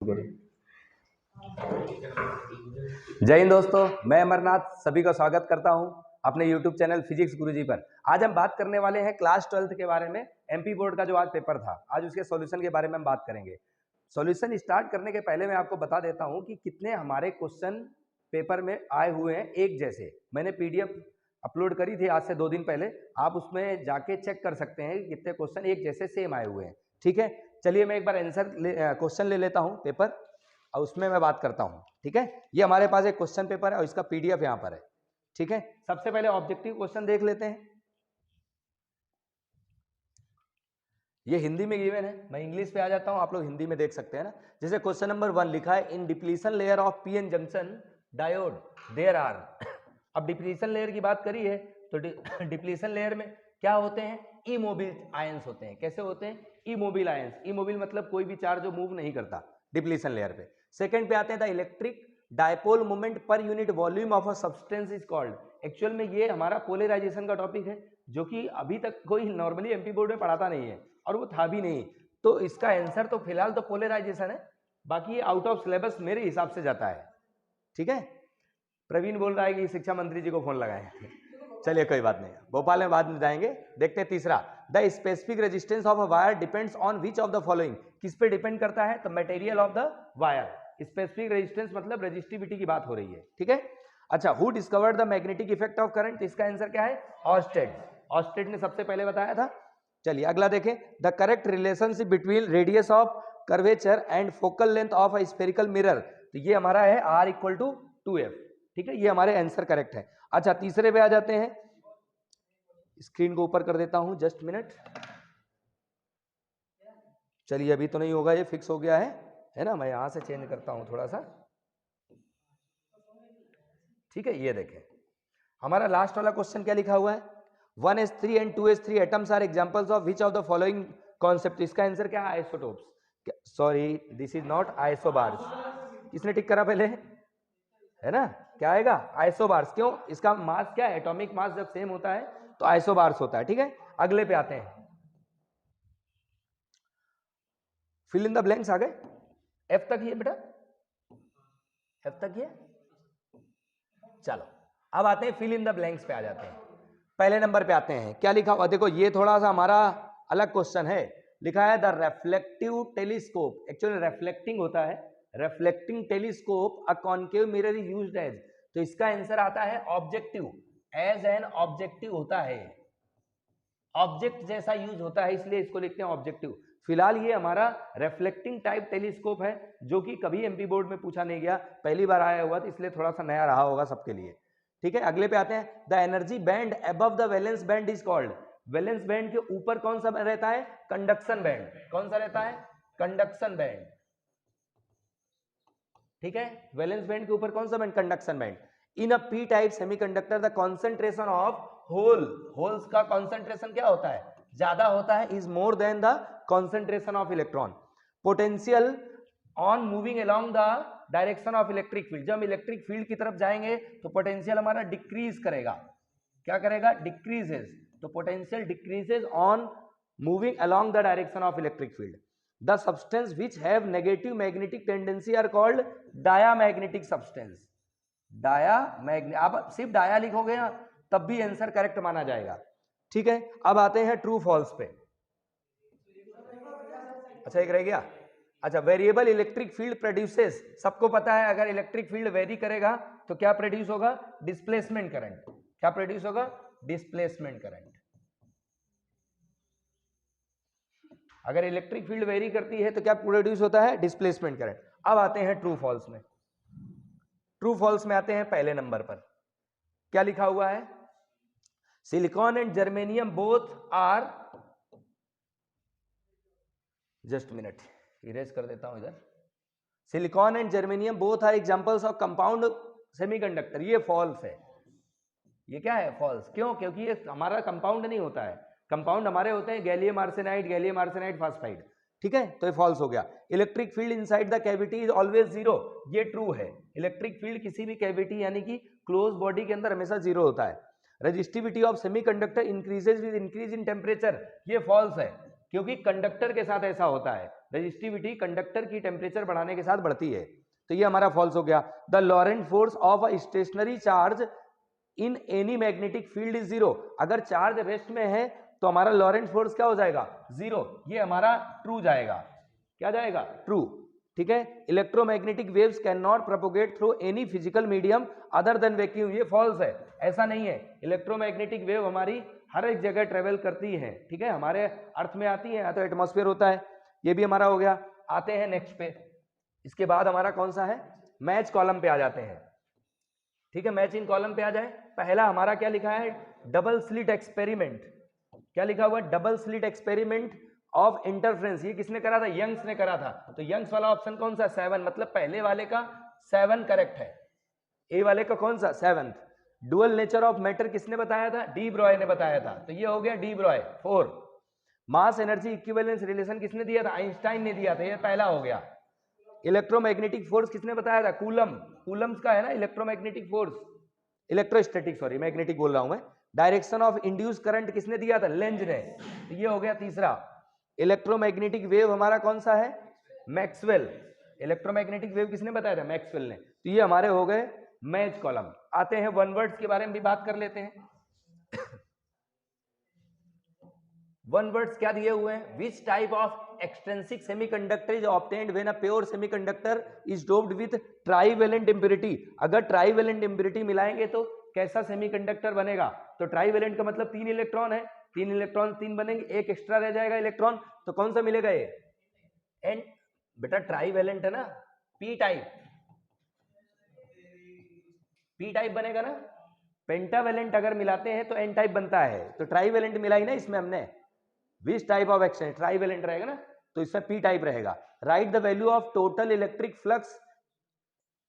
करो। जय हिंद दोस्तों, मैं अमरनाथ सभी का स्वागत करता हूं अपने YouTube चैनल फिजिक्स गुरुजी पर। आज हम बात करने वाले हैं क्लास 12th के बारे में। MP बोर्ड का जो आज पेपर था, आज उसके सॉल्यूशन के बारे में हम बात करेंगे। सॉल्यूशन स्टार्ट करने के पहले मैं आपको बता देता हूं कि कितने हमारे क्वेश्चन पेपर में आए हुए हैं एक जैसे। मैंने PDF अपलोड करी थी आज से 2 दिन पहले, आप उसमें जाके चेक कर सकते हैं कितने क्वेश्चन एक जैसे सेम आए हुए हैं। ठीक है, चलिए मैं एक बार आंसर क्वेश्चन ले लेता हूं पेपर और उसमें मैं बात करता हूं। ठीक है, ये हमारे पास एक क्वेश्चन पेपर है और इसका PDF यहां पर है। ठीक है, सबसे पहले ऑब्जेक्टिव क्वेश्चन देख लेते हैं। ये हिंदी में गिवन है, मैं इंग्लिश पे आ जाता हूं, आप लोग हिंदी में देख सकते हैं ना। जैसे क्वेश्चन नंबर 1 लिखा है, in depletion layer of PN junction diode there are. अब डिप्लीशन लेयर की बात करी है तो डिप्लीशन लेयर में क्या होते हैं? इमोबिल आयंस होते हैं। कैसे होते हैं? Immobile ions. इमोबिल मतलब कोई भी चार्ज जो मूव नहीं करता डिप्लीशन लेयर पे। सेकंड पे आते हैं the electric dipole moment per unit volume of a substance is called. Actual में ये हमारा पोलराइजेशन का टॉपिक है जो कि अभी तक कोई नॉर्मली MP बोर्ड में पढ़ाता नहीं है और वो था भी नहीं। तो इसका आंसर तो फिलहाल तो पोलराइजेशन है, बाकी ये आउट ऑफ सिलेबस मेरे हिसाब से जाता है। ठीक है, प्रवीण बोल रहा है कि शिक्षा मंत्री जी को फोन लगाएं। चलिए कोई बात नहीं, भोपाल में बाद में जाएंगे। देखते हैं तीसरा, the specific resistance of a wire depends on which of the following. किस पे डिपेंड करता है? तो material of the wire. Specific resistance मतलब रेजिस्टिविटी की बात हो रही है। ठीक है, अच्छा, who discovered the magnetic effect of current? इसका आंसर क्या है? ऑर्स्टेड। ऑर्स्टेड ने सबसे पहले बताया था। चलिए अगला देखें, the correct relationship between radius of curvature and focal length of a spherical mirror. तो ये हमारा है R = 2F। ठीक है, ये हमारे आंसर करेक्ट है। अच्छा, तीसरे पे आ जाते हैं, स्क्रीन को ऊपर कर देता हूं, जस्ट मिनट। चलिए अभी तो नहीं होगा, ये फिक्स हो गया है ना। मैं यहां से चेंज करता हूं थोड़ा सा। ठीक है, ये देखें हमारा लास्ट वाला क्वेश्चन क्या लिखा हुआ है, 1s3 and 2s3 atoms are examples of which of the following concept. इसका आंसर क्या है? Isotopes. Sorry, this is not isobars. किसने टिक करा पहले? है ना, क्या आएगा? आइसोबार्स। क्यों? इसका मास क्या है? एटॉमिक मास जब सेम होता है तो आइसोबार्स होता है। ठीक है, अगले पे आते हैं, फिल इन द ब्लैंक्स आ गए। F तक ही है बेटा, F तक ही है। चलो अब आते हैं फिल इन द ब्लैंक्स पे आ जाते हैं। पहले नंबर पे आते हैं, क्या लिखा हुआ देखो, ये थोड़ा सा हमारा अलग क्वेश्चन है। लिखा है the reflective telescope. Actually reflecting होता है, reflecting telescope a concave mirror is used as. तो इसका आंसर आता है ऑब्जेक्टिव। एज एन ऑब्जेक्टिव होता है, ऑब्जेक्ट जैसा यूज होता है, इसलिए इसको लिखते हैं ऑब्जेक्टिव। फिलहाल ये हमारा रिफ्लेक्टिंग टाइप टेलीस्कोप है जो कि कभी MP बोर्ड में पूछा नहीं गया, पहली बार आया हुआ, तो इसलिए थोड़ा सा नया रहा होगा सबके लिए। ठीक है, अगले पे आते हैं, the energy band above the valence band is called. Valence band के ऊपर कौन सा रहता है? Conduction band. कौन सा रहता है? Conduction band. ठीक है, वैलेंस बैंड के ऊपर कौन सा band? Conduction band. In a P type semiconductor the concentration of holes का कंसंट्रेशन क्या होता है? ज्यादा होता है, is more than the concentration of electron. Potential on moving along the direction of electric field. जब हम इलेक्ट्रिक फील्ड की तरफ जाएंगे तो पोटेंशियल हमारा डिक्रीज करेगा। क्या करेगा? डिक्रीजेस। तो potential decreases on moving along the direction of electric field. The substance which have negative magnetic tendency are called diamagnetic substance. आप सिर्फ डाया लिखोगे ना तब भी आंसर करेक्ट माना जाएगा। ठीक है, अब आते हैं ट्रू फॉल्स पे। अच्छा, एक रह गया। अच्छा, वेरिएबल इलेक्ट्रिक फील्ड प्रोड्यूसेस। सबको पता है अगर इलेक्ट्रिक फील्ड वेरी करेगा तो क्या प्रोड्यूस होगा? Displacement current. क्या प्रोड्यूस होगा? Displacement current. अगर इलेक्ट्रिक फील्ड वेरी करती है तो क्या प्रोड्यूस होता है? Displacement current. अब आते हैं ट्रू फॉल्स में। ट्रू फॉल्स में आते हैं पहले नंबर पर, क्या लिखा हुआ है? Silicon and germanium both are, just minute erase कर देता हूं इधर। Silicon and germanium both are examples of compound semiconductor. ये फॉल्स है। ये क्या है? फॉल्स। क्यों? क्योंकि ये हमारा कंपाउंड नहीं होता है। कंपाउंड हमारे होते हैं गैलियम आर्सेनाइड फास्फाइड। ठीक है, तो ये फॉल्स हो गया। Electric field inside the cavity is always zero. ये ट्रू है। इलेक्ट्रिक फील्ड किसी भी कैविटी यानी कि क्लोज बॉडी के अंदर हमेशा जीरो होता है। Resistivity of semiconductor increases with increase in temperature. ये फॉल्स है क्योंकि कंडक्टर के साथ ऐसा होता है। रेजिस्टिविटी कंडक्टर की टेम्परेचर बढ़ाने के साथ बढ़ती है, तो ये हमारा फॉल्स हो गया। The Lorentz force of a stationary charge in any magnetic field is zero. अगर चार्ज रेस्ट में है तो हमारा लॉरेंट फोर्स क्या हो जाएगा, जीरो। ये हमारा ट्रू जाएगा, क्या जाएगा, ट्रू। ठीक है, electromagnetic waves can not propagate through any physical medium other than vacuum. ये फॉल्स है, ऐसा नहीं है। इलेक्ट्रोमैग्नेटिक वेव हमारी हर एक जगह ट्रेवल करती है, ठीक है, हमारे अर्थ में आती है, या तो एटमॉस्फेयर होता है। ये भी हमारा हो गया। आते हैं नेक्स्ट पे, इसके बाद हमारा कौन सा है, मैच कॉलम पे आ जाते हैं। ठीक है, मैच इन कॉलम पे आ जाए। पहला हमारा क्या लिखा है, डबल स्लिट एक्सपेरिमेंट। क्या लिखा हुआ, double slit experiment of interference. ये किसने करा था, यंग्स ने करा था। तो यंग्स वाला ऑप्शन कौन सा, 7, मतलब पहले वाले का 7 करेक्ट है। ए वाले का कौन सा, 7th। Dual nature of matter किसने बताया था, डी ब्रॉय ने बताया था, तो ये हो गया D Broglie 4। Mass energy equivalence relation किसने दिया था, आइंस्टाइन ने दिया था, ये पहला हो गया। इलेक्ट्रोमैग्नेटिक फोर्स किसने बताया था, कूलम, कूलम्स का है ना electromagnetic force, electrostatic, sorry magnetic बोल रहा हूं मैं। डायरेक्शन ऑफ इंड्यूस करंट किसने दिया था, लेंज ने, तो ये हो गया तीसरा। इलेक्ट्रोमैग्नेटिक वेव हमारा कौन सा है, मैक्सवेल। इलेक्ट्रोमैग्नेटिक वेव किसने बताया था, मैक्सवेल ने। तो ये हमारे हो गए मैच कॉलम। आते हैं वन वर्ड्स के बारे में भी बात कर लेते हैं। वन वर्ड्स क्या दिए हुए हैं, which type of extrinsic semiconductor is obtained when a pure semiconductor is doped with trivalent impurity. अगर ट्राइवेलेंट इम्प्योरिटी मिलाएंगे तो कैसा सेमीकंडक्टर बनेगा, तो ट्राइवेलेंट का मतलब 3 इलेक्ट्रॉन है, 3 इलेक्ट्रॉन 3 बनेंगे, एक एक्स्ट्रा रह जाएगा इलेक्ट्रॉन, तो कौन सा मिलेगा ये, एन। बेटा ट्राइवेलेंट है ना, पी टाइप, पी टाइप बनेगा ना। पेंटावेलेंट अगर मिलाते हैं तो एन टाइप बनता है, तो ट्राइवेलेंट मिलाई ना इसमें हमने, which type of exchange trivalent रहेगा ना, तो इसमें पी टाइप रहेगा। Right the value of total electric flux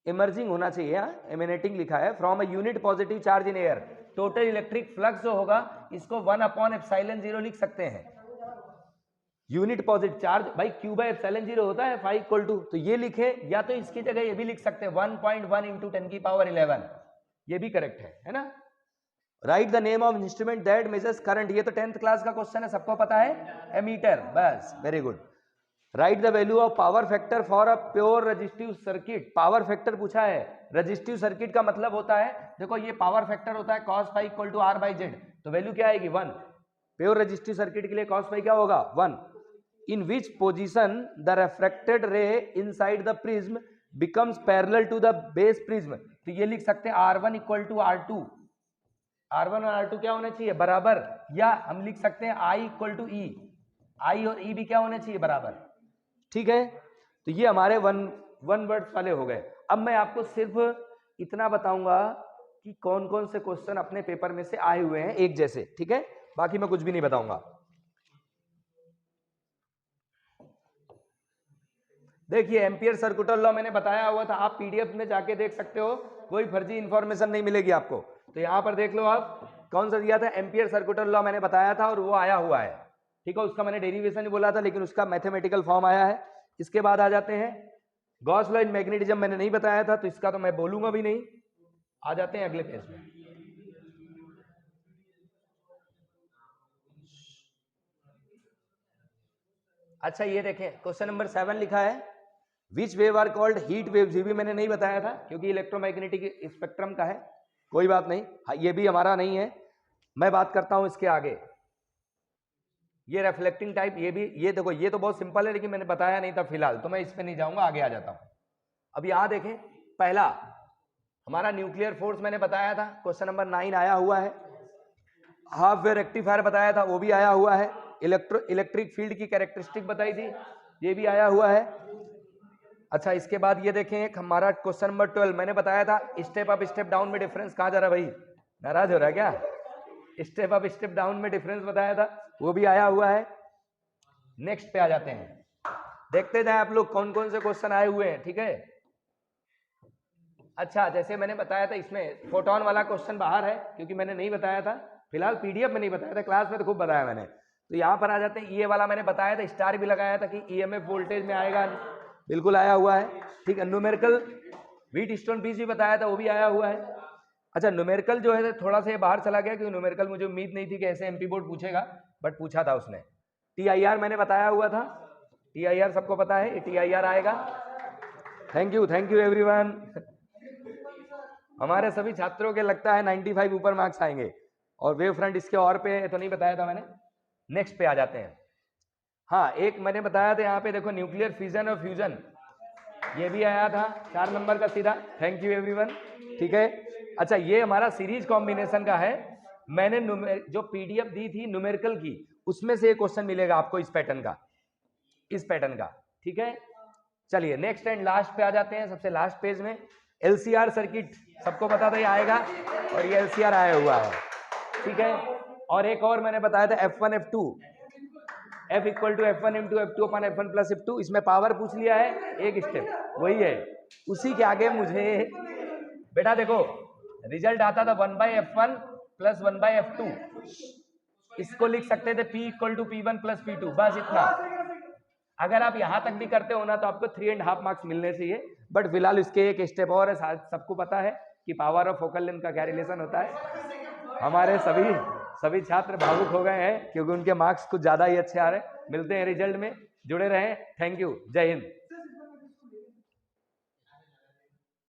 emerging होना चाहिए, एमिनेटिंग लिखा है, from a unit positive charge in air. Total electric flux जो होगा इसको 1/ε0 लिख सकते हैं। यूनिट पॉजिटिव चार्ज भाई Q/ε0 होता है 5 तो ये लिखे, या तो इसकी जगह ये भी लिख सकते हैं 1.1 × 10⁻11, ये भी करेक्ट है ना। Right the name of instrument that measures current, ये तो 10th क्लास का क्वेश्चन है, सबको पता है, एमीटर, बस, very good. Right the value of power factor for a pure resistive circuit. Power factor पूछा है, रेजिस्टिव सर्किट का मतलब होता है, देखो ये पावर फैक्टर होता है cos phi = R/Z, तो वैल्यू क्या आएगी, 1। प्योर रेजिस्टिव सर्किट के लिए cos phi क्या होगा, 1। In which position the refracted ray inside the prism becomes parallel to the base prism, तो ये लिख सकते हैं R1 = R2, R1 और R2 क्या होना चाहिए, बराबर, या हम लिख सकते हैं I = E, I और E भी क्या होना चाहिए, बराबर। ठीक है, तो ये हमारे वन वर्ड्स वाले हो गए। अब मैं आपको सिर्फ इतना बताऊंगा कि कौन कौन से क्वेश्चन अपने पेपर में से आए हुए हैं एक जैसे, ठीक है, बाकी मैं कुछ भी नहीं बताऊंगा। देखिए एम्पियर सर्कुलर लॉ मैंने बताया हुआ था, आप पीडीएफ में जाके देख सकते हो, कोई फर्जी इंफॉर्मेशन नहीं मिलेगी आपको। तो यहाँ पर देख लो आप, कौन सा दिया था, एम्पियर सर्कुलर लॉ मैंने बताया था और वो आया हुआ है, ठीक है। उसका मैंने डेरिवेशन ही बोला था, लेकिन उसका मैथमेटिकल फॉर्म आया है। इसके बाद आ जाते हैं गॉस लॉ इन मैग्नेटिज्म, मैंने नहीं बताया था, तो इसका तो मैं बोलूंगा भी नहीं। आ जाते हैं अगले पेज में। अच्छा ये देखें, क्वेश्चन नंबर 7 लिखा है, which wave are called heat waves. ये भी मैंने नहीं बताया था क्योंकि इलेक्ट्रोमैग्नेटिक स्पेक्ट्रम का है, कोई बात नहीं, ये भी हमारा नहीं है। मैं बात करता हूं इसके आगे, ये रिफ्लेक्टिंग टाइप, ये भी, ये देखो ये तो बहुत सिंपल है, लेकिन मैंने बताया नहीं था फिलहाल, तो मैं इस पे नहीं जाऊंगा, आगे आ जाता हूं। अब यहां देखें, पहला हमारा न्यूक्लियर फोर्स मैंने बताया था, क्वेश्चन नंबर 9 आया हुआ है। हाफ वेव रेक्टिफायर बताया था, वो भी आया हुआ है। इलेक्ट्रिक फील्ड की कैरेक्टरिस्टिक बताई थी, ये भी आया हुआ है। अच्छा इसके बाद ये देखें, एक हमारा क्वेश्चन नंबर 12 मैंने बताया था, स्टेप अप स्टेप डाउन में डिफरेंस कहाँ जा रहा है भाई, नाराज हो रहा है क्या, स्टेप अप स्टेप डाउन में डिफरेंस बताया था, वो भी आया हुआ है। नेक्स्ट पे आ जाते हैं, देखते जाए आप लोग कौन कौन से क्वेश्चन आए हुए हैं, ठीक है। अच्छा जैसे मैंने बताया था, इसमें फोटोन वाला क्वेश्चन बाहर है क्योंकि मैंने नहीं बताया था, फिलहाल पीडीएफ में नहीं बताया था, क्लास में तो खूब बताया मैंने। तो यहाँ पर आ जाते हैं, ये वाला मैंने बताया था, स्टार भी लगाया था कि ईएमएफ वोल्टेज में आएगा, बिल्कुल आया हुआ है, ठीक है। न्यूमेरिकल व्हीट स्टोन पीस भी बताया था, वो भी आया हुआ है। अच्छा न्यूमेरिकल जो है थोड़ा सा बाहर चला गया, क्योंकि न्यूमेरिकल मुझे उम्मीद नहीं थी कि ऐसे एमपी बोर्ड पूछेगा, बट पूछा था उसने। टीआईआर मैंने बताया हुआ था, TIR सबको पता है, ये TIR आएगा। Thank you everyone. हमारे सभी छात्रों के लगता है 95 ऊपर मार्क्स आएंगे। और वेव फ्रंट इसके और पे तो नहीं बताया था मैंने। नेक्स्ट पे आ जाते हैं। हाँ, एक मैंने बताया था यहाँ पे देखो, न्यूक्लियर फिजन और फ्यूजन, ये भी आया था 4 नंबर का सीधा। Thank you everyone. ठीक है, अच्छा ये हमारा सीरीज कॉम्बिनेशन का है। मैंने जो PDF दी थी न्यूमेरिकल की, उसमें से एक क्वेश्चन मिलेगा आपको इस पैटर्न का, इस पैटर्न का। ठीक है, चलिए नेक्स्ट एंड लास्ट पे आ जाते हैं। सबसे लास्ट पेज में LCR सर्किट सबको पता था ये आएगा, और ये LCR आया हुआ है। ठीक है, और एक और मैंने बताया था F1 F2, F equal to F1 into F2 upon F1 plus F2। इसमें पावर पूछ लिया है, एक स्टेप वही है। उसी के आगे मुझे बेटा देखो रिजल्ट आता था 1/F1 प्लस 1/F2। इसको लिख सकते थे P equal to P1 plus P2, बस इतना। अगर आप यहां तक भी करते हो ना तो आपको 3.5 मार्क्स मिलने चाहिए। बट फिलहाल इसके एक स्टेप और है, सबको पता है कि पावर और फोकल लेंथ का क्या रिलेशन होता है। हमारे सभी छात्र भावुक हो गए हैं क्योंकि उनके मार्क्स कुछ ज्यादा ही अच्छे आ रहे हैं। मिलते हैं रिजल्ट में, जुड़े रहें। थैंक यू, जय हिंद।